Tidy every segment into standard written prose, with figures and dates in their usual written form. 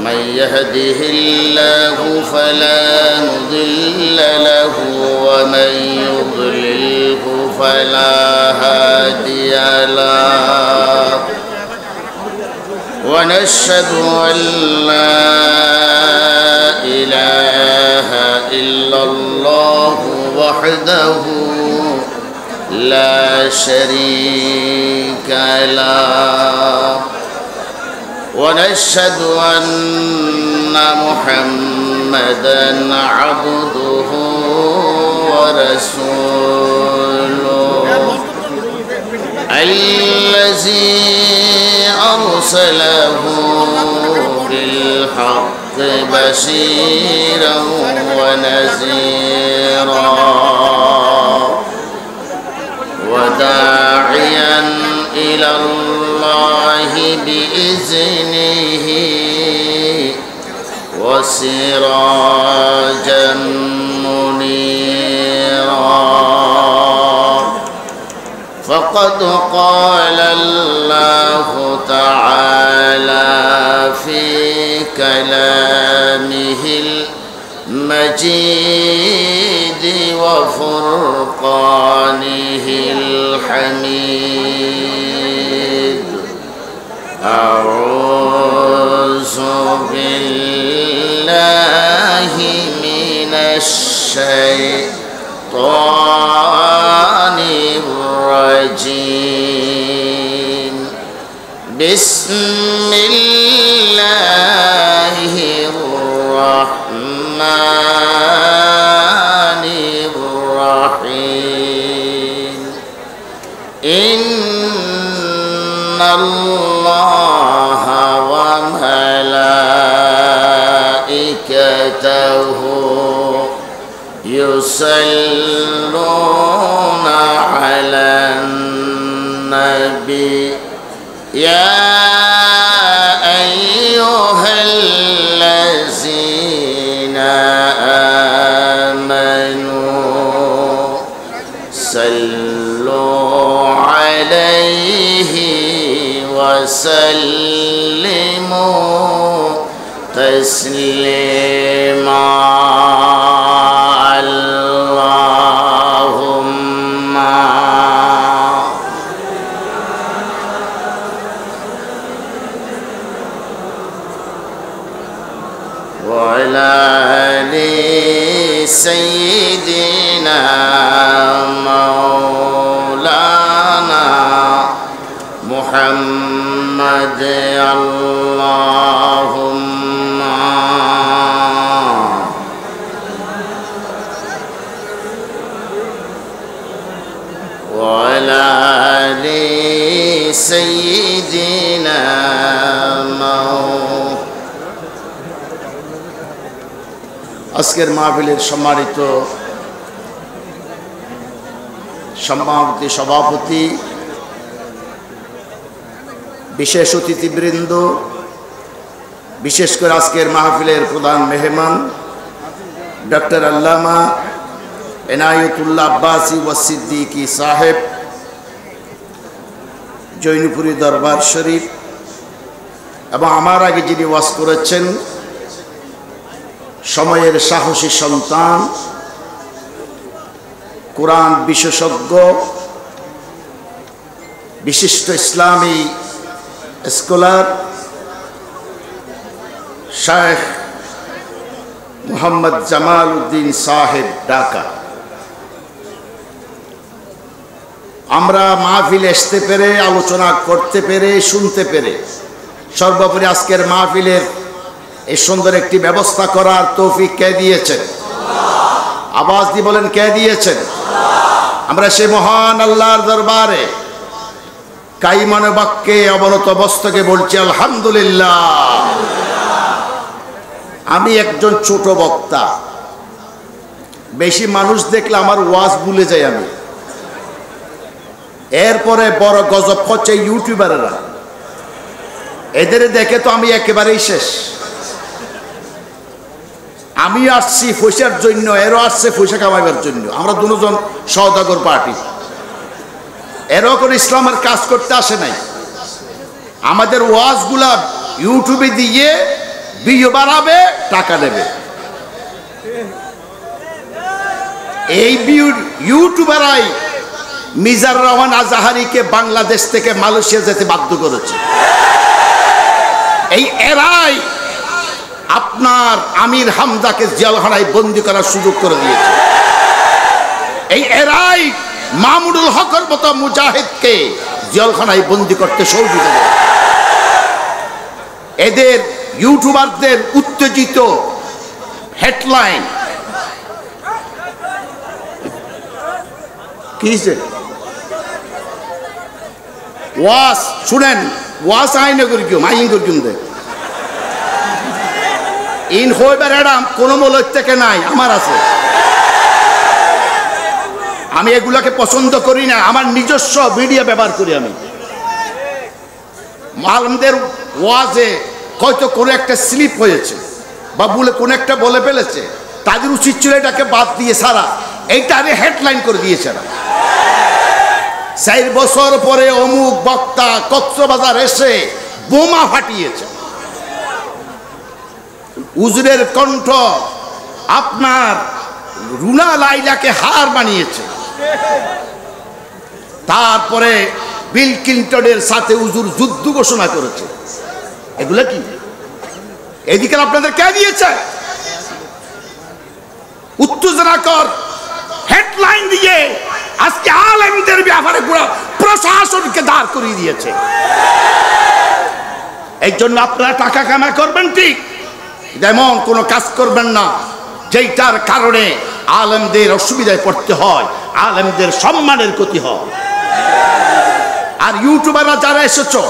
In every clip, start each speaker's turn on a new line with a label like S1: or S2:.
S1: من يهده الله فلا مضل له ومن يضلله فلا هادي له ونشهد أن لا إله إلا الله وحده لا شريك له ونشهد أن محمدًا عبده ورسوله الذي أرسله بالحق بشيرا ونذيرا وداعيا إلى الله بإذنه وسراجا منيرا فقد قال الله تعالى في كلامه المجيد وفرقانه الحميد أعوذ بالله من الشيطان الرجيم بسم الله الرحمن الرحيم إن الله وملائكته يصلون على النبي يا أيها الذين آمنوا صلوا عليه وسلموا تسليما اللهم وعلى آل سيدنا مولانا محمد اللهم وعلى آل سيدنا আজকের মাহফিলের সম্মানিত সভাপতি বিশেষ অতিথিবৃন্দ, বিশেষ করে আজকের মাহফিলের প্রধান মেহমান ডক্টর আল্লামা এনায়েতুল্লাহ আব্বাসী ওয়া সিদ্দিকী সাহেব, জৈনপুরী দরবার শরীফ, এবং আমার আগে যিনি ওয়াজ করেছেন সময়ের সাহসী সন্তান, কোরআন বিশেষজ্ঞ, বিশিষ্ট ইসলামী স্কলার শায়েখ মোহাম্মদ জামাল উদ্দিন সাহেব ঢাকা। আমরা মাহফিলে আসতে পেরে, আলোচনা করতে পেরে, শুনতে পেরে, সর্বোপরি আজকের মাহফিলের এই সুন্দর একটি ব্যবস্থা করার তৌফিক কে দিয়েছেন? আওয়াজ দিয়ে বলেন, কে দিয়েছেন? আমরা সেই মহান আল্লাহর দরবারে কাইমান বাক্যে অবনত মস্তকে বলছি আলহামদুলিল্লাহ। আমি একজন ছোট বক্তা, বেশি মানুষ দেখলে আমার ওয়াজ ভুলে যাই আমি। এরপরে বড় গজব হচ্ছে ইউটিউবারেরা, এদের দেখে তো আমি একেবারেই শেষ। আমি আসছি পয়সার জন্য, এরও আসছে পয়সা কামাইবার জন্য। আমরা দুজন সওদাগর পার্টি, এরও করে ইসলামের কাজ করতে আসে নাই। আমাদের ওয়াজগুলা ইউটিউবে দিয়ে ভিউ বাড়াবে, টাকা দেবে। এই ইউটিউবাররাই মিজার রহমান আজাহারিকে বাংলাদেশ থেকে মালয়েশিয়া যেতে বাধ্য করেছে। এই এরাই আপনার আমির হামজাকে জেলখানায় বন্দী করার সুযোগ করে দিয়েছে। এই এরাই মামুনুল হকের মতো মুজাহিদকে জেলখানায় বন্দী করতে সহযোগিতা করে। এদের ইউটিউবারদের উত্তেজিত হেডলাইন কি ওয়াস শুনেন, ওয়াস আইনে করি কেউ মাইন করি দে ইন হইবার এরাম কোনো মূল্য থেকে নাই, আমার আছে। আমি এগুলাকে পছন্দ করি না, আমার নিজস্ব মিডিয়া ব্যবহার করি। আমি মালমদের ওয়াজে হয়তো কোনো একটা স্লিপ হয়েছে বা বলে কোনো একটা বলে ফেলেছে, তাদের উচিত ছিল এটাকে বাদ দিয়ে সারা এইটা আরে হেডলাইন করে দিয়েছে। 4 বছর পরে অমুক বক্তা কক্সবাজার এসে বোমা ফাটিয়েছে। উজুরের কণ্ঠ আপনার রুনা লাইলাকে হার বানিয়েছে। তারপরে বিল ক্লিন্টনের সাথে উজুর যুদ্ধ ঘোষণা করেছে। এগুলো কি এদিকে আপনাদের কে দিয়েছে? উত্তেজনাকর হেডলাইন দিয়ে আজকে আলেমদের ব্যাপারে পুরো প্রশাসনকে দাঁড় করিয়ে দিয়েছে। এই জন্য আপনারা টাকা কামাই করবেন ঠিক, যেমন কোনো কাজ করবেন না যেটার কারণে আলেমদের অসুবিধায় পড়তে হয়, আলেমদের সম্মানের ক্ষতি হয়। আর ইউটিউবাররা যারা এসেছো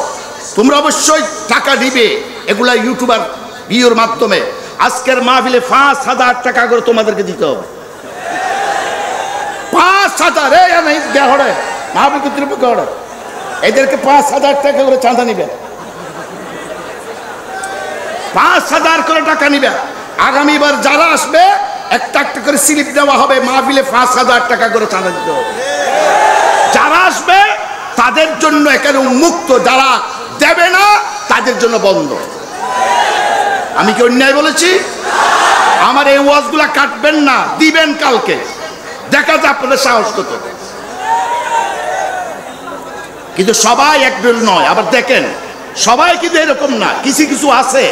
S1: তোমরা অবশ্যই টাকা দিবে। এগুলা ইউটিউবার ভিউর মাধ্যমে আজকের মাহফিলে 5,000 টাকা করে তোমাদেরকে দিতে হবে। 5,000 মাহফিল কর্তৃপক্ষ এদেরকে 5,000 টাকা করে চাঁদা নিবে, 5,000 করে টাকা নিবে। আগামীবার যারা আসবে একটা একটা করে স্লিপ দেওয়া হবে, মাহফিলে 5,000 টাকা করে চাঁদা দিতে হবে। যারা আসবে তাদের জন্য এখানে উন্মুক্ত, যারা দেবে না তাদের জন্য বন্ধ। আমি কি অন্যায় বলেছি? আমার এই ওয়াজগুলা কাটবেন না, দিবেন কালকে, দেখা যায় আপনাদের সাহস কত। কিন্তু সবাই একদল নয়। আবার দেখেন সবাই কিন্তু এরকম না, কিছু কিছু আছে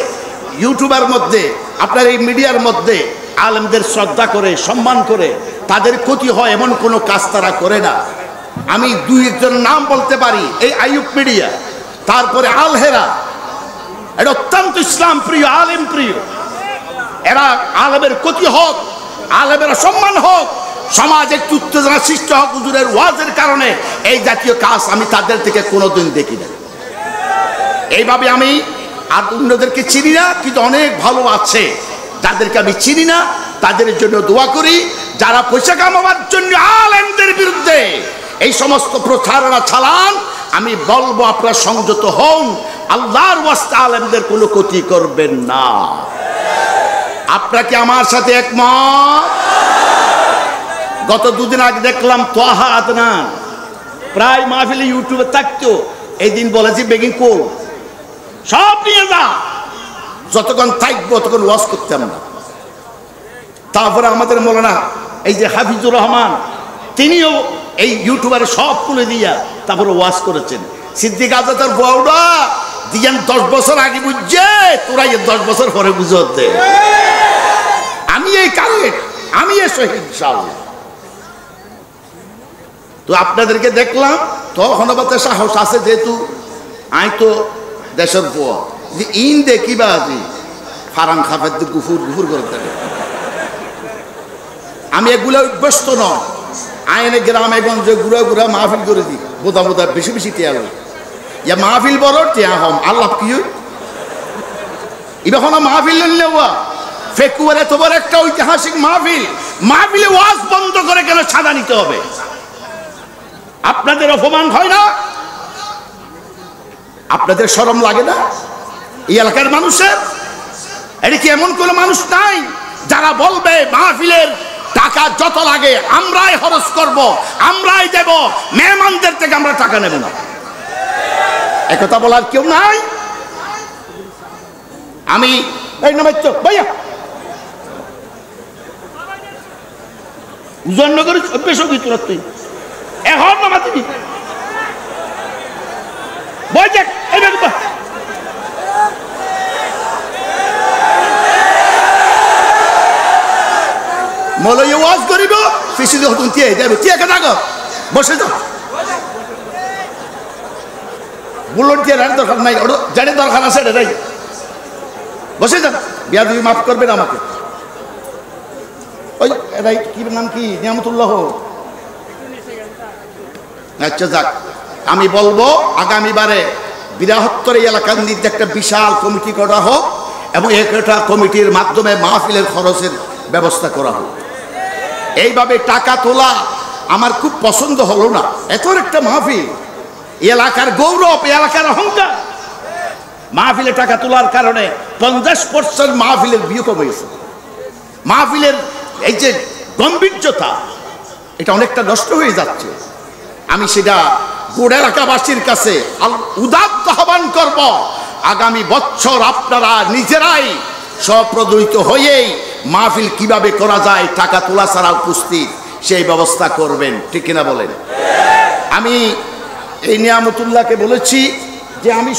S1: ইউটিউবার মধ্যে, আপনার এই মিডিয়ার মধ্যে আলেমদের শ্রদ্ধা করে সম্মান করে, তাদের ক্ষতি হয় এমন কোনো কাজ তারা করে না। আমি 2-1জন নাম বলতে পারি, এই আইয়ুব মিডিয়া, তারপরে আল হেরা, এটা অত্যন্ত ইসলাম প্রিয়, আলেম প্রিয়। এরা আলেমের ক্ষতি হোক, আলেমের সম্মান হোক, সমাজ একটু উত্তেজনা সৃষ্টি হোক হুজুরের ওয়াজের কারণে, এই জাতীয় কাজ আমি তাদের থেকে কোনোদিন দেখি না। এইভাবে আমি আর অন্যদেরকে চিনি না, কিন্তু অনেক ভালো আছে যাদেরকে আমি চিনি না, তাদের জন্য দোয়া করি। যারা পয়সা কামাবার জন্য আলেমদের বিরুদ্ধে এই সমস্ত প্রচারণা চালান, আমি বলবো আপনারা সংযত হন, আল্লাহর ওয়াস্তে আলেমদের কোনো ক্ষতি করবেন না। আপনারা কি আমার সাথে একমত? গত 2 দিন আগে দেখলাম তোহা আদনান প্রায় মাহফিলে ইউটিউবে থাকতো, এই দিন বলেছি বেগিং কোল সব নিয়ে যা, যতক্ষণ থাকবো ততক্ষণ ওয়াজ করতাম না। তারপরে আমাদের মৌলানা এই যে হাফিজুর রহমান, তিনিও এই ইউটিউবারে সব তুলে দিয়া তারপরে ওয়াজ করেছেন। সিদ্দিক আজাদের বউরা দিয়েন 10 বছর আগে বুঝছে, তোরা 10 বছর পরে বুঝত দে। আমি এই কারেক্ট, আমি এ শহীদ ইনশাআল্লাহ। তো আপনাদেরকে দেখলাম তখন আমাদের সাহস আছে, যেহেতু আই তো দেশের বউ যে ইন দেখিবা আজি ফারাম খাফের গুফুর গুফুর করে দেবে। আমি এগুলো অভ্যস্ত নয়। আইনে গ্রামে গঞ্জে ঘুরা ঘুরা মাহফিল করে দিই, বোধা বোধা বেশি বেশি টিয়া লই, ইয়া মাহফিল বড় টিয়া হম আল্লাহ কি এখন মাহফিল নেওয়া ফেকুয়ার এত বড় একটা ঐতিহাসিক মাহফিল, মাহফিলে ওয়াজ বন্ধ করে কেন ছাদা নিতে হবে? আপনাদের অপমান হয় না? আপনাদের শরম লাগে না? এই এলাকার মানুষের এটা কি এমন কোন মানুষ নাই যারা বলবে মাহফিলের টাকা যত লাগে আমরাই খরচ করব, আমরাই দেব, মেহমানদের থেকে আমরা টাকা নেব না? একথা বলার কেউ নাই। আমি এই নামাইতো ভাইয়া উজান নগরের অভ্যেস হয়ে তোর তুই এখন নামাতে দি বই দেখ এই বেটা মলয় ওয়াজ করিব ফিসি দিয়ে হতুন টিয়ে দেব টিয়ে কে থাকো বসে যাও ভলান্টিয়ার আর দরকার নাই জানি দরকার আছে রে বসে যান বিয়া তুমি মাফ করবেন আমাকে ওই এরাই কি নাম কি নিয়ামতুল্লাহ আচ্ছা যাক আমি বলবো আগামীবারে বৃহত্তর এলাকার নিতে একটা বিশাল কমিটি করা হোক এবং একটা কমিটির মাধ্যমে মাহফিলের খরচের ব্যবস্থা করা হোক এইভাবে টাকা তোলা আমার খুব পছন্দ হলো না এত একটা মাহফিল এলাকার গৌরব এলাকার অহংকার মাহফিলে টাকা তোলার কারণে 50% মাহফিলের বিয়ে কমে গেছে মাহফিলের এই যে গম্ভীর্যতা এটা অনেকটা নষ্ট হয়ে যাচ্ছে আমি সেটা গোড়া এলাকাবাসীর কাছে উদাত্ত আহ্বান করব আগামী বছর আপনারা নিজেরাই স্বপ্রদয়িত হয়েই মাহফিল কিভাবে করা যায় টাকা তোলা ছাড়া উপস্থিত সেই ব্যবস্থা করবেন ঠিক কিনা বলেন আমি এই নিয়ামতুল্লাহকে বলেছি যে আমি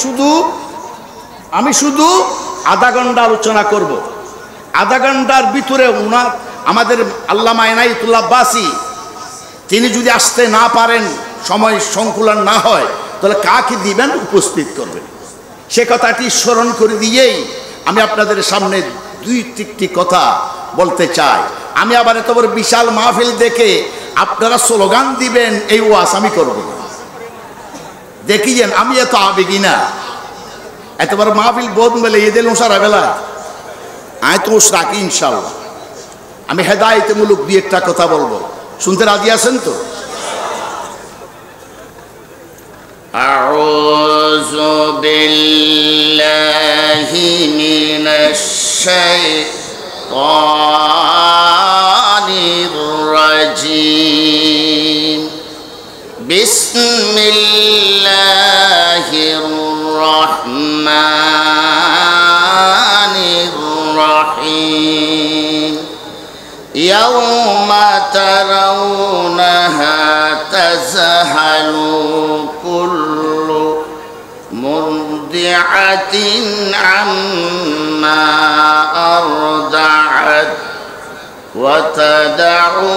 S1: শুধু আধা ঘন্টা আলোচনা করব আধা ঘন্টার ভিতরে উনার আমাদের আল্লামা এনায়েতুল্লাহ আব্বাসী তিনি যদি আসতে না পারেন সময় সংকুলন না হয় তাহলে কাকে দিবেন উপস্থিত করবেন সে কথাটি স্মরণ করে দিয়েই আমি আপনাদের সামনে দুইটি কথা বলতে চাই আমি আবার এত বড় বিশাল মাহফিল দেখে আপনারা স্লোগান দিবেন এই ওয়াজ আমি করব দেখিয়েন আমি এত আবেগী না এত বড় মাহফিল বোধ মেলে ঈদের সারা বেলা আয় তো রাখি ইনশাল্লাহ আমি হেদায়েতমূলক দুই একটা কথা বলবো শুনতে রাজি আছেন তো আউযু বিল্লাহি মিনাশ শাইতানির রাজীম বিসমিল্লাহির রহমানির রহিম ইয়াউমা তারাউনাহা তাযহালু কুল্লু মুরদিআতিন আম্মা আরদাআত ওয়া তাদউ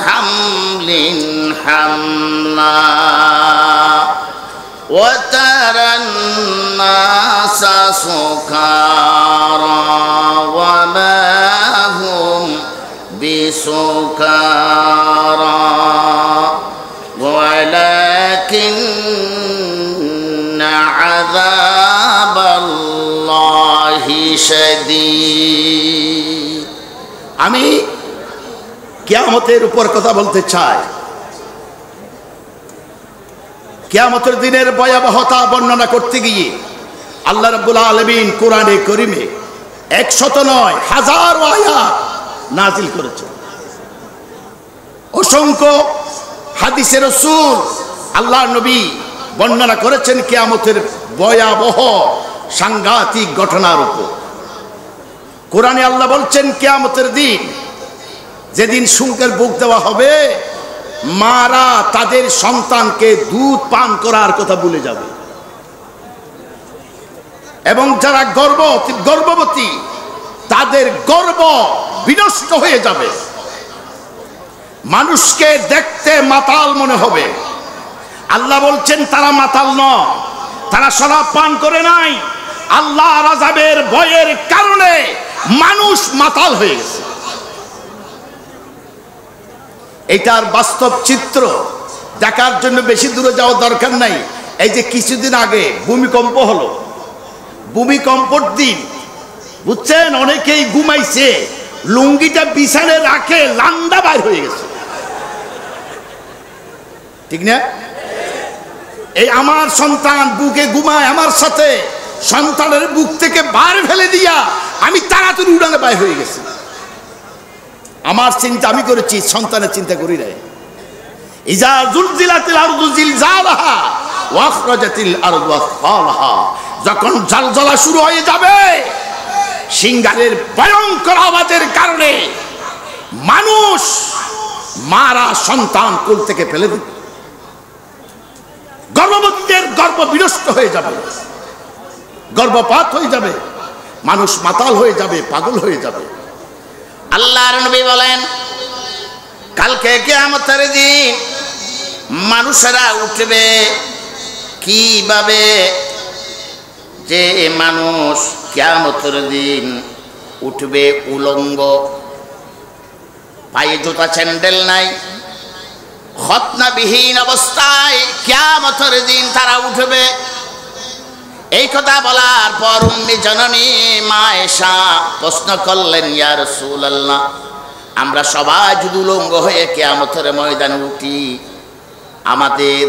S1: হামলিন হামলা ওয়া তারান নাসা সুকারা ওয়া মা হুম বিসুকারা ولكن عذاب الله شديد আমি কিয়ামতের উপর কথা বলতে চাই কিয়ামতের দিনের ভয়াবহতা বর্ণনা করতে গিয়ে আল্লাহ রাব্বুল আলামিন কোরআনে কারীমে 100 নয় হাজার আয়াত নাজিল করেছেন অসংখ্য হাদিসে রাসূল আল্লাহ নবী বর্ণনা করেছেন কিয়ামতের ভয়াবহ সাংঘাতিক ঘটনার উপর কোরআনে আল্লাহ বলছেন কিয়ামতের দিন যেদিন শুনকের বুক দেওয়া হবে মারা তাদের সন্তানকে দুধ পান করার কথা ভুলে যাবে এবং যারা গর্ভবতী তাদের গর্ভ বিনষ্ট হয়ে যাবে মানুষকে দেখতে মাতাল মনে হবে আল্লাহ বলছেন তারা মাতাল নয় তারা শরাব পান করে নাই আল্লাহর আযাবের ভয়ের কারণে মানুষ মাতাল হয়ে গেছে এটার বাস্তব চিত্র দেখার জন্য বেশি দূরে যাওয়ার দরকার নাই এই যে কিছুদিন আগে ভূমিকম্প হলো ভূমিকম্পর দিন বুঝছেন অনেকেই ঘুমাইছে লুঙ্গিটা বিছানে রাখে লান্ডা বাইর হয়ে গেছে ঠিক না এই আমার সন্তান বুকে ঘুমায় আমার সাথে সন্তানের বুক থেকে বার ফেলে দিয়া আমি তাড়াতাড়ি উড়ানে বাইর হয়ে গেছি আমার চিন্তা আমি করেছি সন্তানের চিন্তা করি নাই ইজা জুলজিলাতিল আরদু জিলজালাহা ওয়া আখরাজাতিল আরদু আসফালাহা যখন ঝলঝলা শুরু হয়ে যাবে সিংহারের ভয়ঙ্কর আওয়াজের কারণে মানুষ মারা সন্তান কোল থেকে ফেলে দিবে, গর্ভবতীদের গর্ভ বিনষ্ট হয়ে যাবে, গর্ভপাত হয়ে যাবে, মানুষ মাতাল হয়ে যাবে, পাগল হয়ে যাবে।
S2: আল্লাহর নবী বলেন কালকে কিয়ামতের দিন মানুষেরা উঠবে কিভাবে? যে মানুষ কিয়ামতের দিন উঠবে উলঙ্গ, পায়ে জুতা স্যান্ডেল নাই, খতনাবিহীন অবস্থায় কিয়ামতের দিন তারা উঠবে। এই কথা বলার পর উম্মি জননী মা আয়েশা প্রশ্ন করলেন, ইয়া রাসূলুল্লাহ, আমরা সবাই যদি উলঙ্গ হয়ে কিয়ামতের ময়দানে উঠি, আমাদের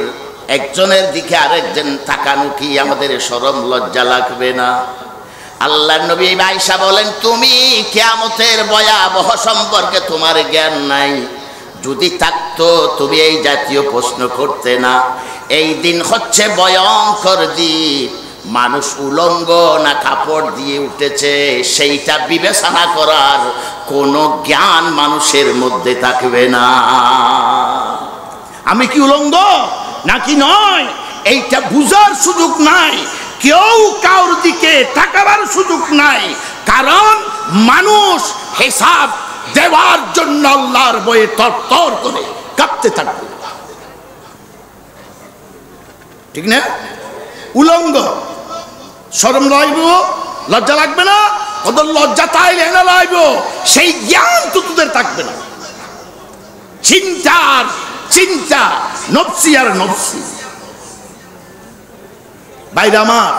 S2: একজনের দিকে আরেকজন তাকানো কি আমাদের শরম লজ্জা লাগবে না? আল্লাহর নবী আয়েশা বলেন, তুমি কিয়ামতের ভয়াবহ সম্পর্কে তোমার জ্ঞান নাই, যদি থাকতো তুমি এই জাতীয় প্রশ্ন করতে না। এই দিন হচ্ছে ভয়ঙ্কর দিন, মানুষ উলঙ্গ না কাপড় দিয়ে উঠেছে সেইটা বিবেচনা করার কোনো জ্ঞান মানুষের মধ্যে থাকবে না।
S1: আমি কি উলঙ্গ নাকি নয় এইটা বুঝার সুযোগ নাই, কেউ কারোর দিকে তাকাবার সুযোগ নাই, কারণ মানুষ হিসাব দেওয়ার জন্য আল্লাহর ভয়ে তরতর করে কাঁপতে থাকবে। ঠিক না? উলঙ্গ শরম লাগবে, লজ্জা লাগবে না? ওদের লজ্জা তাইলে না লাগবে, সেই জ্ঞান তো তোদের থাকবে না। চিন্তার চিন্তা, নফসি আর নফসি। বাইরে আমার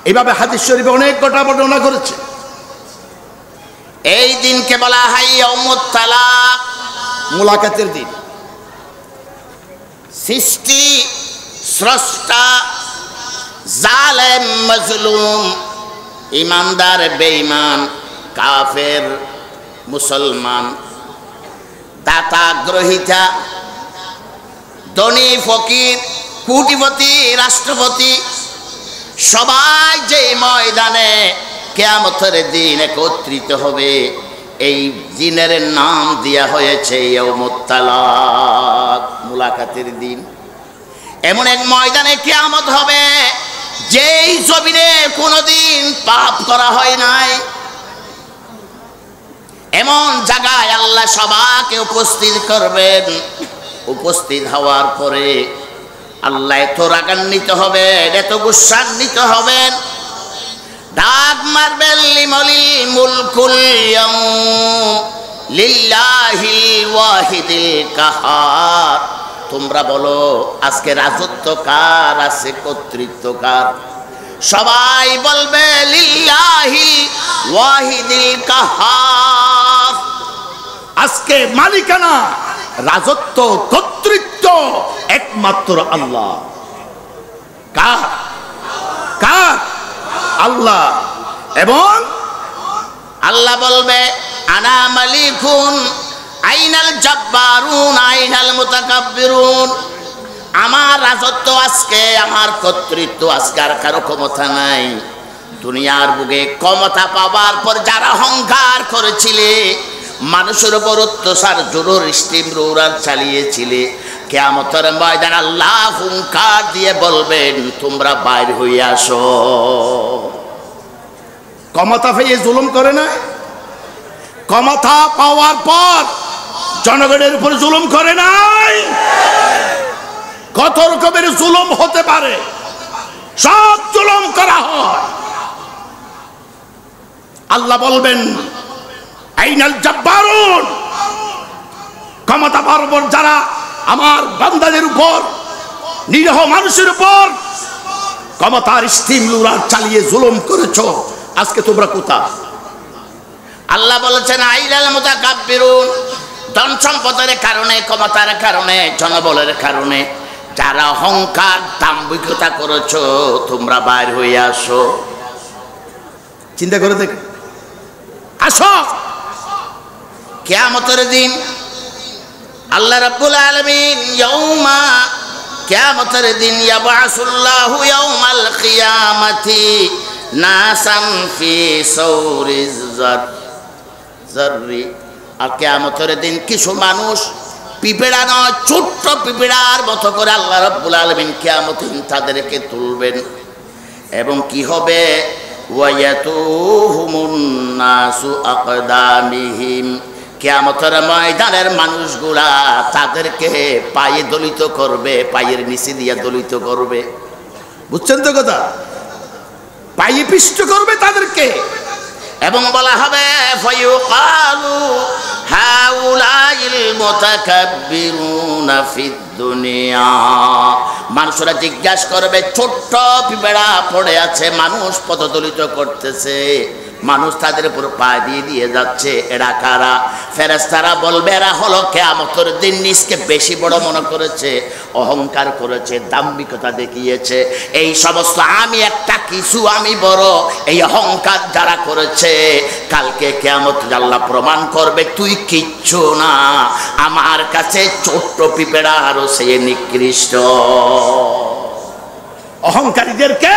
S1: এইভাবে হাদিস শরীফে অনেক কথা বর্ণনা করেছে।
S2: এই দিনকে বলা হয় ইয়াউমুত তালাক,
S1: মুলাকাতের দিন।
S2: সৃষ্টি স্রষ্টা, জালেম মাজলুম, ইমানদার বেঈমান, কাফের মুসলমান, দাতা গ্রহীতা, ধনী ফকির, কোটিপতি, রাষ্ট্রপতি, সবাই যে ময়দানে কিয়ামতের দিন একত্রিত হবে, এই দিনের নাম দেয়া হয়েছে ইয়াউমুত তালাক, মুলাকাতের দিন। এমন এক ময়দানে কিয়ামত হবে যেই জমিনে কোনোদিন পাপ করা হয় নাই, এমন জায়গায় আল্লাহ সবাইকে উপস্থিত করবেন। উপস্থিত হওয়ার পরে আল্লাহ এত রাগান্বিত হবেন, এত গুসান্বিত হবেন, ডাক মারবেন, লিমালিল মুলকুল ইয়াউম লিল্লাহিল ওয়াহিদিল কাহার। তোমরা বলো আজকে রাজত্ব কার আছে, কর্তৃত্ব কার? সবাই বলবে লিল্লাহি ওয়াহিদিল কাহার।
S1: আজকে মালিকানা, রাজত্ব, কর্তৃত্ব একমাত্র আল্লাহ। কার? কার? আল্লাহ। এবং
S2: আল্লাহ বলবে আনা মালিকুন আইনাল জাব্বারুন আইনাল মুতাকাব্বিরুন। আমার রাজত্ব আজকে, আমার কর্তৃত্ব আজকে, আর কারো ক্ষমতা নাই। দুনিয়ার বুকে ক্ষমতা পাওয়ার পর যারা অহংকার করেছিলে, মানুষের উপর অত্যাচার, জোর স্টিমরোলার চালিয়েছিলে, কিয়ামতের ময়দানে আল্লাহ হুঙ্কার দিয়ে বলবেন তোমরা বাইর হয়ে আসো।
S1: ক্ষমতা পেয়ে জুলুম করে না? ক্ষমতা পাওয়ার পর জনগণের উপর জুলুম করে নাই? কত রকমের জুলুম হতে পারে, সব জুলুম করা হয়। আল্লাহ বলবেন আইনাল জাব্বারুন, ক্ষমতা পাওয়ার পর যারা আমার বান্দাদের উপর, নিরীহ মানুষের উপর ক্ষমতার স্টিমরোলার চালিয়ে জুলুম করেছো, আজকে তোমরা কোথায়?
S2: আল্লাহ বলেছেন আইনাল মুতাকাব্বিরুন, ধন সম্পদের কারণে, ক্ষমতার কারণে, জনবলের কারণে যারা অহংকার, দাম্ভিকতা করেছো, তোমরা বাইর হয়ে আসো।
S1: চিন্তা করে দেখ, আসো।
S2: কিয়ামতের দিন আল্লাহ রাব্বুল আলামিন ইয়াউমা, কিয়ামতের দিন ইয়াবআসুল্লাহু ইয়াউমাল কিয়ামাতি নাসান ফি সাউরিজ জাররি। আর কিয়ামতের দিন কিছু মানুষ পিঁপড়া নয়, ছোট্ট পিঁপড়ার মতো করে আল্লাহ রাব্বুল আলামিন কিয়ামতের দিন তাদেরকে তুলবেন। এবং কি হবে? ওয়ায়াতুহুমুন নাসু আকদামিহিম। কিয়ামতের ময়দানের মানুষগুলা তাদেরকে পায়ে দলিত করবে, পায়ের নিচে দিয়ে দলিত করবে। বুঝছেন তো কথা? পায়ে পিষ্ট করবে তাদেরকে। এবং বলা হবে ফায়ুকালু হাউলাইল মুতাকাব্বিরুনা ফিদ দুনিয়া। মানুষরা জিজ্ঞাসা করবে, ছোট্ট পিঁপড়া পড়ে আছে, মানুষ পদদলিত করতেছে, মানুষ তাদের উপর পা দিয়ে দিয়ে যাচ্ছে, এরা কারা? ফেরেশতারা বলবে এরা হলো কিয়ামতের দিন নিজকে বেশি বড় মনে করেছে, অহংকার করেছে, দাম্ভিকতা দেখিয়েছে। এই সমস্ত আমি একটা কিছু, আমি বড়, এই অহংকার যারা করেছে, কালকে কিয়ামতে আল্লাহ প্রমাণ করবে তুই কিচ্ছু না, আমার কাছে ছোট্ট পিঁপড়া আরো সে নিকৃষ্ট। অহংকারীদেরকে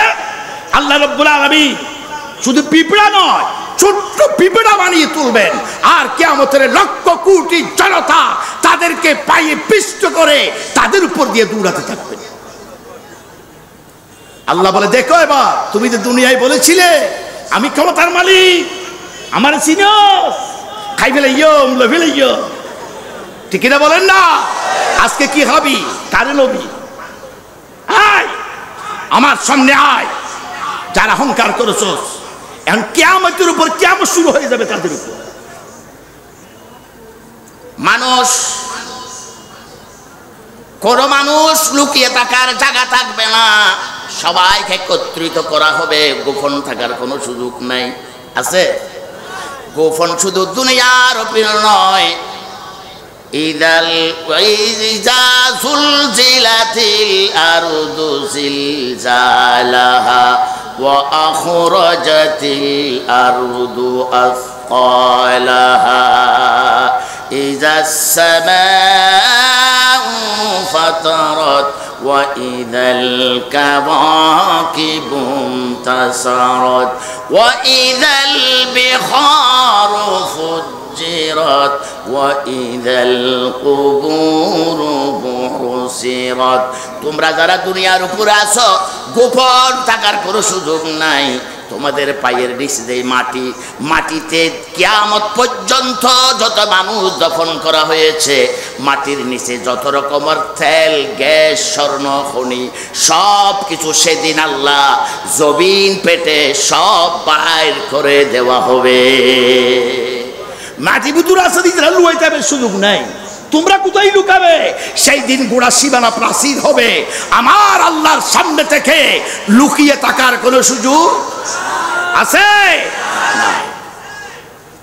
S2: আল্লাহ রাব্বুল আলামিন শুধু পিঁপড়া নয়, ছোট্ট পিঁপড়া বানিয়ে তুলবেন। আর কিয়ামতের লক্ষ কোটি জনতা তাদেরকে পায়ে পিষ্ট করে তাদের উপর দিয়ে দৌড়াতে থাকবেন। আল্লাহ বলে, দেখো এবার তুমি যে দুনিয়ায় বলেছিলে আমি ক্ষমতার মালিক, আমার চিনো, খাই ফেলাইও, উমলো ফেলাইও, ঠিক না বলেন না? আজকে কি হবি? কারে লবি? আয় আমার সামনে আয়, যারা অহংকার করেছস। এখন কিয়ামতের উপর কিয়ামত শুরু হয়ে যাবে তাদের উপর। মানুষ, কোন মানুষ লুকিয়ে থাকার জায়গা থাকবে না, সবাইকে একত্রিত করা হবে, গোপন থাকার কোনো সুযোগ নাই। আছে গোপন শুধু দুনিয়ার উপর নয়, ইদাল ইজা জুলজিলাতিল আরদু জিলজালাহা ওয়া আখরাজাতিল আরদু আসকালাহা ইজাস সামাউ ফাতারাত ওয়া ইদাল কাওয়াকিবু ইনতাসারাত ওয়া ইদাল বিহারু ফুজ্জিরাত ওয়া ইদাল কুবুরু বুহসিরাত। তোমরা যারা দুনিয়ার উপরে আছো, গোপন থাকার কোনো সুযোগ নাই। তোমাদের পায়ের নিচে যে মাটি, মাটিতে কিয়ামত পর্যন্ত যত মানুষ দফন করা হয়েছে, মাটির নিচে যত রকমের তেল, গ্যাস, স্বর্ণ, খনি, সব কিছু সেদিন আল্লাহ জমিন পেটে সব বাইর করে দেওয়া হবে। মাটি ভিতরে আছে, লুকাইতে হবে সুযোগ নাই। তোমরা কোথায় লুকাবে? সেই দিন গোড়া সীমানা প্রাচীর হবে, আমার আল্লাহর সামনে থেকে লুকিয়ে থাকার কোনো সুযোগ আছে?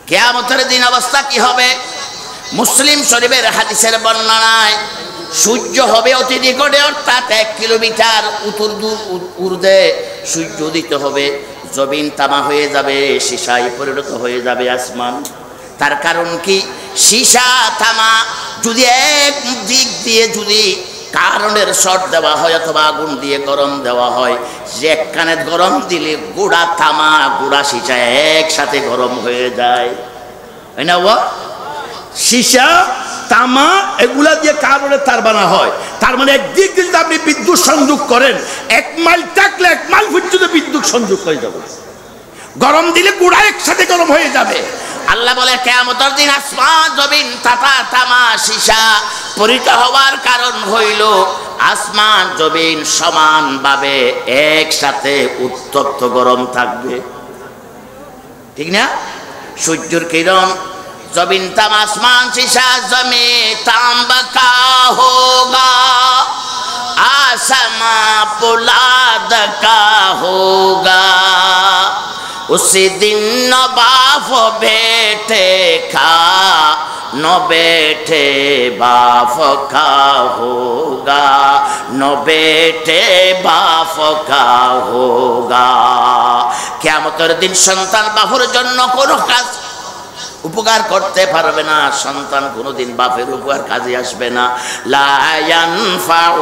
S2: কিয়ামতের দিন অবস্থা কি হবে? মুসলিম শরীফের হাদিসের বর্ণনায় সূর্য হবে অতি নিকটে, অর্থাৎ 1 কিলোমিটার উর্ধ্বে সূর্য উদিত হবে, জমিন তামা হয়ে যাবে, সীসায় পরিণত হয়ে যাবে আসমান। তার কারণ কি? সীসা তামা যদি এক দিক দিয়ে যদি কারণের শর্ট দেওয়া হয় অথবা আগুন দিয়ে গরম দেওয়া হয়, যে একখানে গরম দিলে গুড়া তামা গুড়া সীসা একসাথে গরম হয়ে যায়, তাই না? সীসা তামা এগুলা দিয়ে কারণে তার বানা হয়। তার মানে একদিক দিয়ে যদি আপনি বিদ্যুৎ সংযোগ করেন, 1 মাইল থাকলে 1 মাইল পর্যন্ত বিদ্যুৎ সংযোগ হয়ে যাবে। গরম দিলে গুড়া একসাথে গরম হয়ে যাবে। আল্লাহ বলে কিয়ামতের দিন আসমান জমিন তাতা তামা সীসা পরিণত হওয়ার কারণ হইল আসমান জমিন সমানভাবে একসাথে উত্তপ্ত গরম থাকবে, ঠিক না? সূর্যের কিরণ জমিন তাম আসমান সীসা জমি तांबा का होगा आसमा पुलाद का होगा उसी दिन न बाप बेटे खा न बेटे बाप का होगा न बेटे बाप का होगा। कियामतेर दिन सन्तान बापुर जन्य कोनो काज উপকার করতে পারবে না, সন্তান কোনোদিন বাপের উপকার কাজে আসবে না। লা ইয়ানফাউ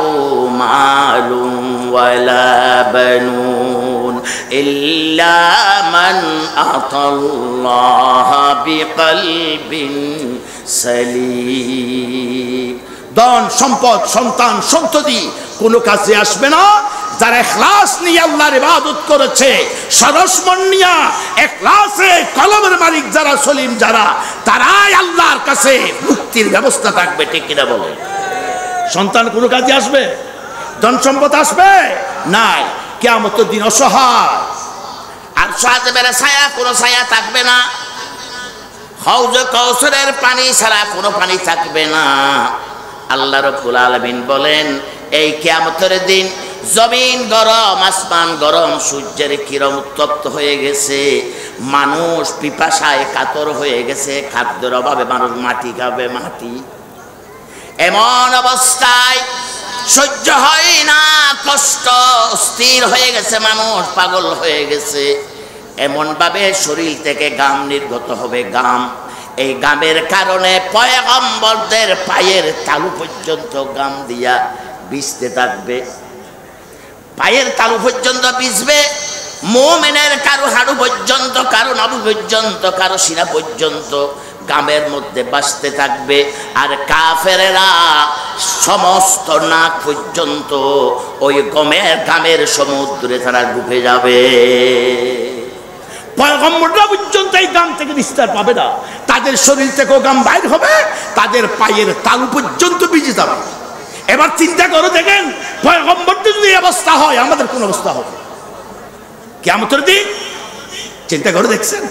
S2: মালুন ওয়ালা বানুন ইল্লা মান আতাল্লাহা বিকলবিন সালিম।
S1: ধন সম্পদ সন্তান সন্ততি কোনো কাজে আসবে না যারা ইখলাস নিয়ে আল্লাহর ইবাদত করেছে, সরস মন নিয়া ইখলাসে কলমের মালিক যারা, সলিম যারা, তারাই আল্লাহর কাছে মুক্তির ব্যবস্থা থাকবে। ঠিক কিনা বলে? সন্তান কোনো কাজে আসবে? ধন সম্পদ আসবে? নাই। কিয়ামতের দিন অসহায়,
S2: আর সাহায্যের ছায়া, কোনো ছায়া থাকবে না। হাউজে কাউসারের পানি ছাড়া কোনো পানি থাকবে না। আল্লাহ রাব্বুল আলামিন বলেন, এই কিয়ামতের দিন জমিন গরম, আসমান গরম, সূর্যের কিরণ উত্তপ্ত হয়ে গেছে, মানুষ পিপাসায় কাতর হয়ে গেছে, খাদ্যের অভাবে মানুষ মাটি খাবে, মাটি। এমন অবস্থায় সহ্য হয় না, কষ্ট, স্থির হয়ে গেছে মানুষ, পাগল হয়ে গেছে। এমন ভাবে শরীর থেকে ঘাম নির্গত হবে, ঘাম। এই ঘামের কারণে পয়গম্বরদের পায়ের তালু পর্যন্ত ঘাম দিয়া ভিজতে থাকবে, পায়ের তালু পর্যন্ত ভিজবে। মুমিনের কারো হাড়ু পর্যন্ত, কারো নাভি পর্যন্ত, কারো সিনা পর্যন্ত ঘামের মধ্যে বাঁচতে থাকবে। আর কাফেরেরা সমস্ত নাক পর্যন্ত ওই ঘামের সমুদ্রে তারা ডুবে যাবে।
S1: পয়গম্বররা পর্যন্ত এই গাম থেকে নিস্তার পাবে না, তাদের শরীর থেকেও গাম বাইর হবে, তাদের পায়ের তালু পর্যন্ত ভিজে যাবে। এবার চিন্তা করে দেখেন, পয়গম্বরদের যদি অবস্থা হয়, আমাদের কোন অবস্থা হবে কিয়ামতের দিন? চিন্তা করে দেখছেন?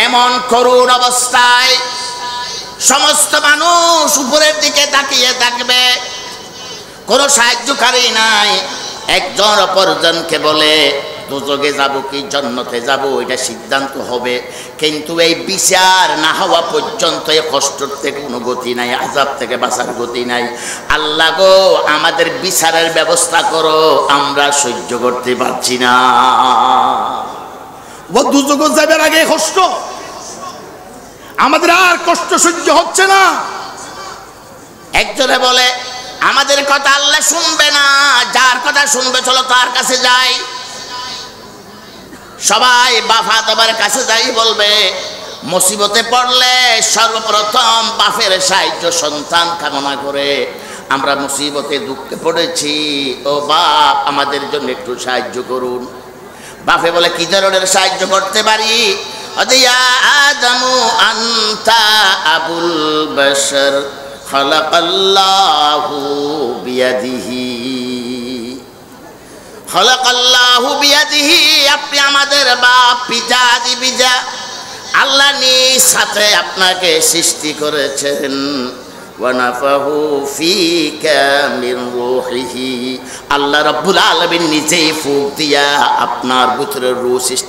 S2: এমন করুণ অবস্থায় সমস্ত মানুষ উপরের দিকে তাকিয়ে থাকবে, কোনো সাহায্যকারী নাই। একজন অপরজনকে বলে দোজখে যাব কি জান্নাতে যাব, এটা সিদ্ধান্ত হবে। কিন্তু এই বিচার না হওয়া পর্যন্ত এই কষ্টর থেকে কোনো গতি নাই, আযাব থেকে বাঁচার গতি নাই। আল্লাহ গো, আমাদের বিচারের ব্যবস্থা করো, আমরা সহ্য করতে পারছি না।
S1: ও দোজখে যাবার আগে কষ্ট, আমাদের আর কষ্ট সহ্য হচ্ছে না।
S2: একজনে বলে, আমাদের কথা আল্লাহ শুনবে না, যার কথা শুনবে চলো তার কাছে যাই। সবাই বাবা তোমার কাছে যাই বলবে। মুসিবতে পড়লে সর্বপ্রথম বাপের সাহায্য সন্তান কামনা করে। আমরা মুসিবতে দুঃখে পড়েছি, ও বাপ আমাদের জন্য একটু সাহায্য করুন। বাপে বলে, কি ধরনের সাহায্য করতে পারি? ইয়া আদমু আনতা আবুল বাশার খালাকাল্লাহু বিয়াদিহি, খালাকাল্লাহু বিয়াদিহি। আপনি আমাদের বাপ, পিতা, আদি পিতা, আল্লাহ নিজ হাতে আপনাকে সৃষ্টি করেছেন। ওয়া নাফাহু ফীকা মিন রূহিহি, আল্লাহ রাব্বুল আলামিন নিজেই ফুঁক দিয়া আপনার ভিতরে রূহ সৃষ্টি